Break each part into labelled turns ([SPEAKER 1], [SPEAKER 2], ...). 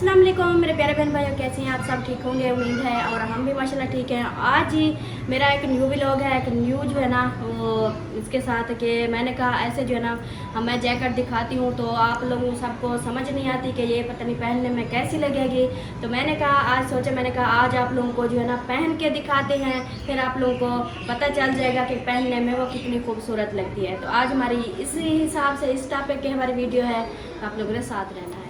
[SPEAKER 1] अस्सलाम वालेकुम मेरे प्यारे बहन भाइयों, कैसे हैं आप सब? ठीक होंगे उम्मीद है। और हम भी माशाल्लाह ठीक हैं। आज ही मेरा एक न्यू व्लॉग है, एक न्यू जो है ना वो इसके साथ कि मैंने कहा ऐसे जो है ना मैं जैकेट दिखाती हूँ तो आप लोगों सबको समझ नहीं आती कि ये पता नहीं पहनने में कैसी लगेगी। तो मैंने कहा आज सोचा, मैंने कहा आज आप लोगों को जो है ना पहन के दिखाते हैं, फिर आप लोगों को पता चल जाएगा कि पहनने में वो कितनी खूबसूरत लगती है। तो आज हमारी इसी हिसाब से इस टॉपिक की हमारी वीडियो है, तो आप लोगों ने साथ रहना है।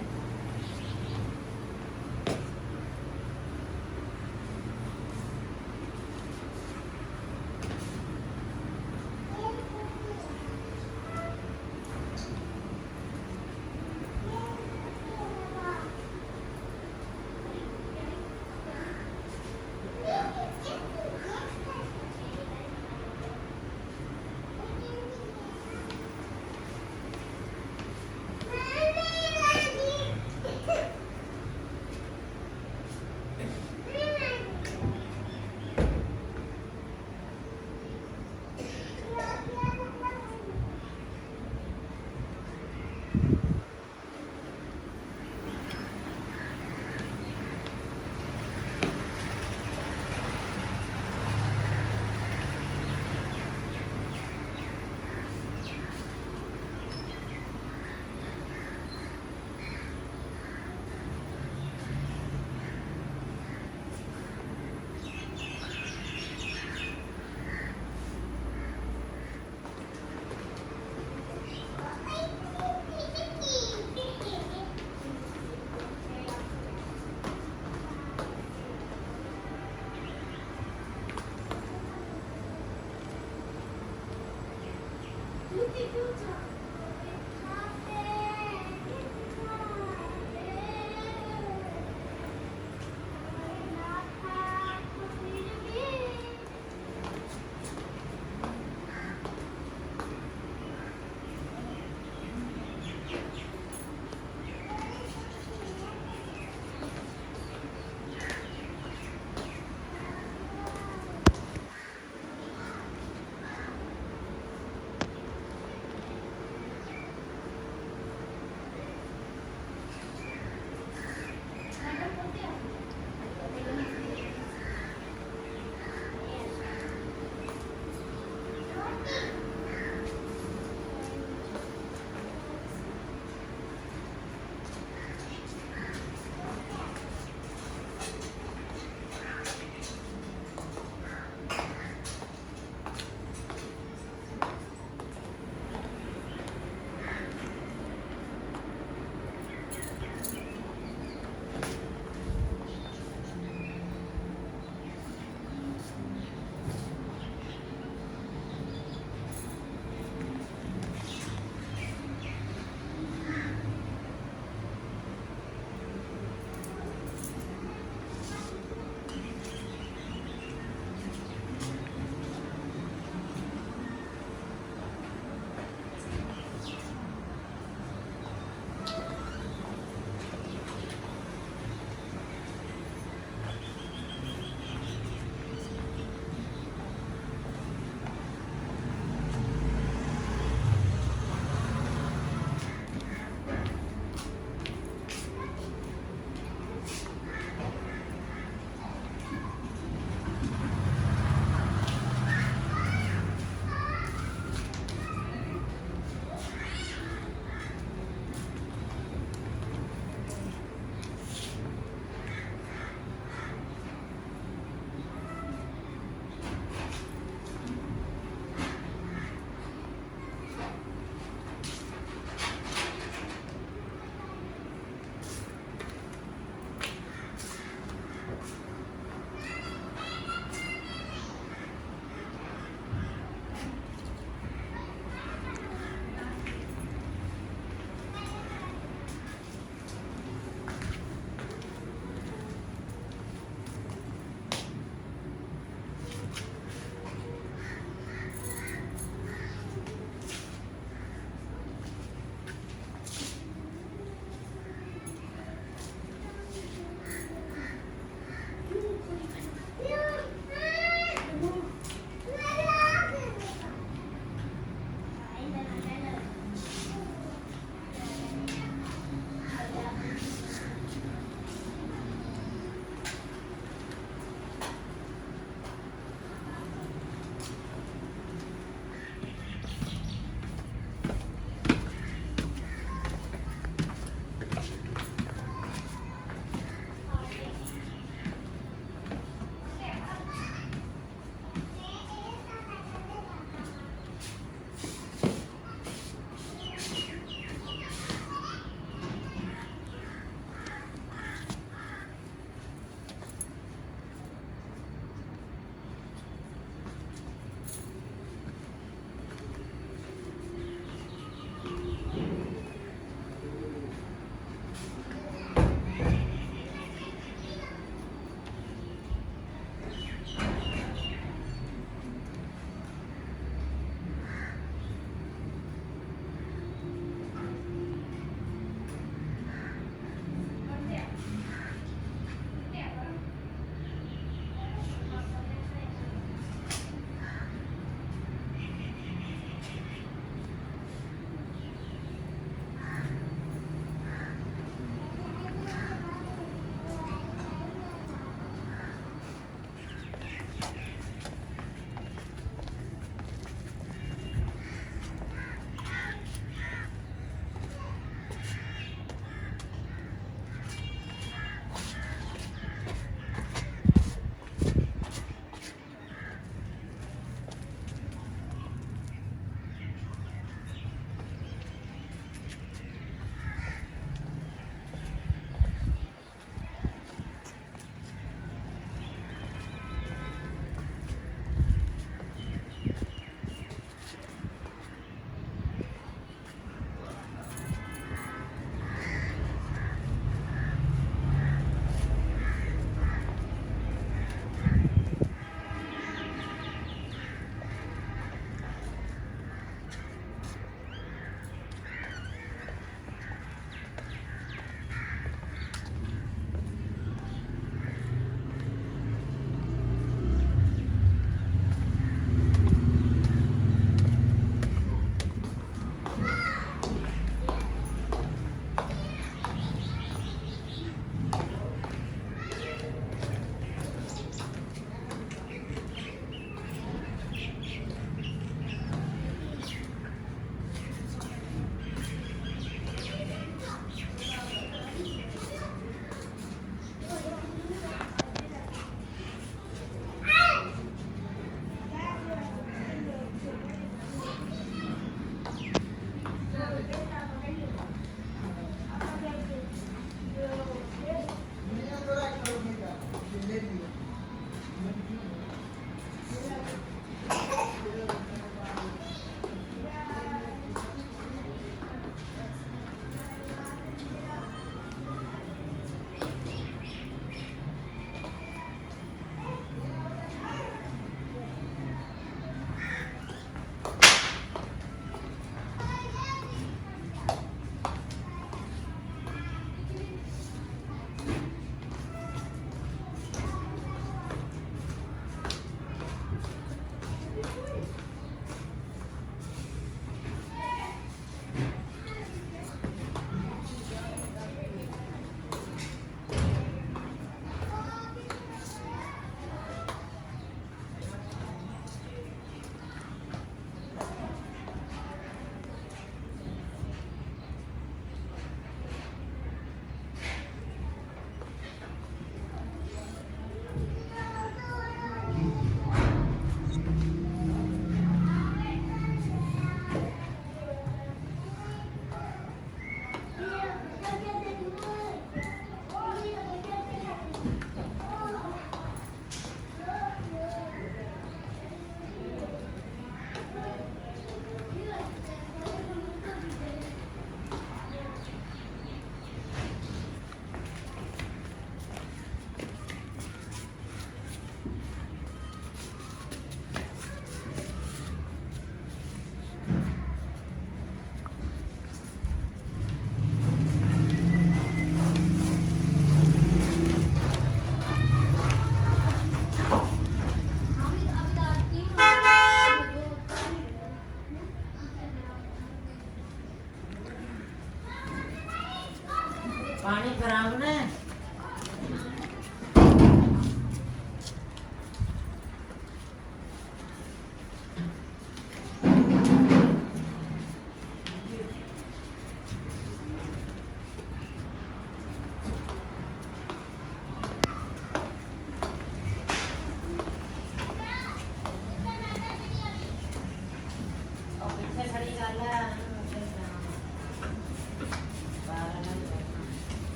[SPEAKER 2] पानी खराब ना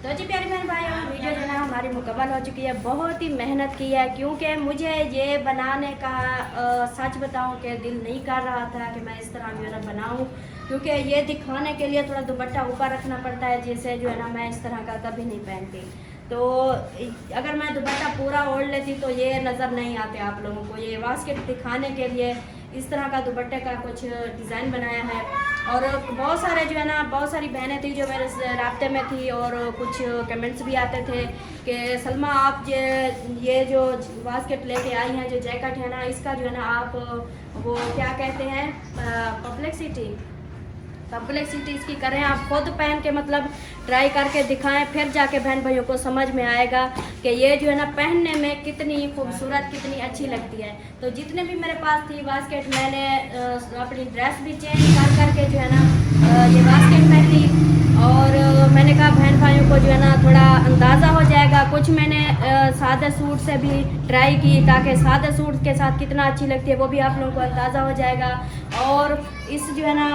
[SPEAKER 1] तो जी प्यारे बहन भाई वीडियो जो है हमारी मुकम्मल हो चुकी है। बहुत ही मेहनत की है क्योंकि मुझे ये बनाने का सच बताऊं कि दिल नहीं कर रहा था कि मैं इस तरह जो है ना बनाऊं, क्योंकि ये दिखाने के लिए थोड़ा दुपट्टा ऊपर रखना पड़ता है, जिसे जो है ना मैं इस तरह का कभी नहीं पहनती। तो अगर मैं दुपट्टा पूरा ओढ़ लेती तो ये नज़र नहीं आते आप लोगों को। ये बास्केट दिखाने के लिए इस तरह का दुपट्टे का कुछ डिज़ाइन बनाया है। और बहुत सारे जो है ना बहुत सारी बहनें थी जो मेरे राब्ते में थी और कुछ कमेंट्स भी आते थे कि सलमा आप ये जो बास्केट लेके आई हैं, जो जैकेट है ना, इसका जो है ना आप वो क्या कहते हैं पब्लिसिटी इसकी करें, आप खुद पहन के मतलब ट्राई करके दिखाएं, फिर जाके बहन भाइयों को समझ में आएगा कि ये जो है ना पहनने में कितनी खूबसूरत कितनी अच्छी लगती है। तो जितने भी मेरे पास थी बास्केट, मैंने अपनी ड्रेस भी चेंज कर करके जो है ना ये बास्केट पहनी। और मैंने कहा बहन भाइयों को जो है ना थोड़ा अंदाज़ा हो जाएगा। कुछ मैंने सादे सूट से भी ट्राई की ताकि सादे सूट के साथ कितना अच्छी लगती है वो भी आप लोगों को अंदाज़ा हो जाएगा। और इस जो है ना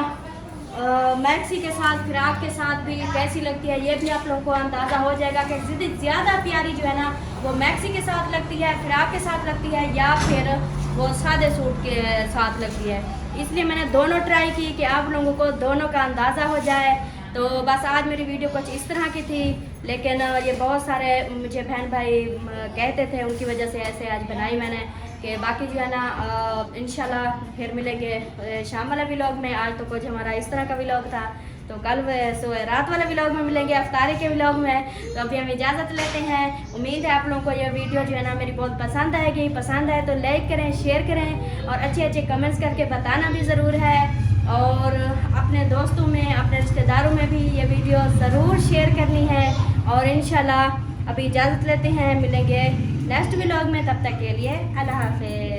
[SPEAKER 1] मैक्सी के साथ फ्राक के साथ भी कैसी लगती है ये भी आप लोगों को अंदाज़ा हो जाएगा कि ज़्यादा प्यारी जो है ना वो मैक्सी के साथ लगती है, फ्राक के साथ लगती है, या फिर वो सादे सूट के साथ लगती है। इसलिए मैंने दोनों ट्राई की कि आप लोगों को दोनों का अंदाज़ा हो जाए। तो बस आज मेरी वीडियो कुछ इस तरह की थी, लेकिन ये बहुत सारे मुझे बहन भाई कहते थे, उनकी वजह से ऐसे आज बनाई मैंने। कि बाकी जो है ना इंशाल्लाह फिर मिलेंगे शाम वाला व्लॉग में। आज तो कुछ हमारा इस तरह का व्लॉग था। तो कल रात वाले व्लॉग में मिलेंगे, अफ्तारी के व्लॉग में। तो अभी हम इजाज़त लेते हैं। उम्मीद है आप लोगों को ये वीडियो जो है ना मेरी बहुत पसंद आएगी। पसंद आए तो लाइक करें, शेयर करें और अच्छे अच्छे कमेंट्स करके बताना भी ज़रूर है। और अपने दोस्तों में, अपने रिश्तेदारों में भी ये वीडियो ज़रूर शेयर करनी है। और इंशाल्लाह अभी इजाज़त लेते हैं, मिलेंगे नेक्स्ट व्लॉग में। तब तक के लिए अल्लाह हाफ़िज़।